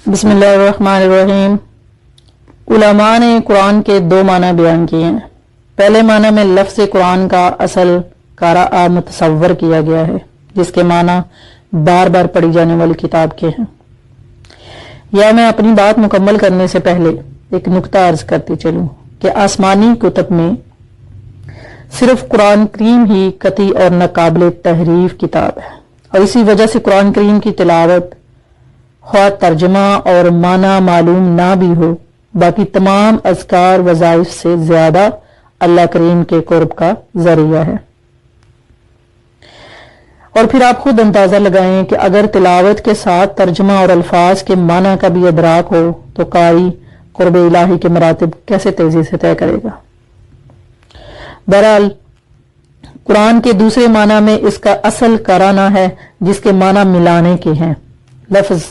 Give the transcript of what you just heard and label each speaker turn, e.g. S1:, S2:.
S1: بسم اللہ الرحمن الرحیم۔ علماء نے قرآن کے دو معنی بیان کیے ہیں۔ پہلے معنی میں لفظ قرآن کا اصل قراء متصور کیا گیا ہے، جس کے معنی بار بار پڑھی جانے والی کتاب کے ہیں۔ یا میں اپنی بات مکمل کرنے سے پہلے ایک نکتہ عرض کرتی چلوں کہ آسمانی کتب میں صرف قرآن کریم ہی قطعی اور ناقابل تحریف کتاب ہے، اور اسی وجہ سے قرآن کریم کی تلاوت خواہ ترجمہ اور معنی معلوم نہ بھی ہو، باقی تمام اذکار وظائف سے زیادہ اللہ کریم کے قرب کا ذریعہ ہے۔ اور پھر آپ خود اندازہ لگائیں کہ اگر تلاوت کے ساتھ ترجمہ اور الفاظ کے معنی کا بھی ادراک ہو تو قاری قرب الہی کے مراتب کیسے تیزی سے طے کرے گا۔ بہرحال قرآن کے دوسرے معنی میں اس کا اصل قرانہ ہے، جس کے معنی ملانے کے ہیں۔ لفظ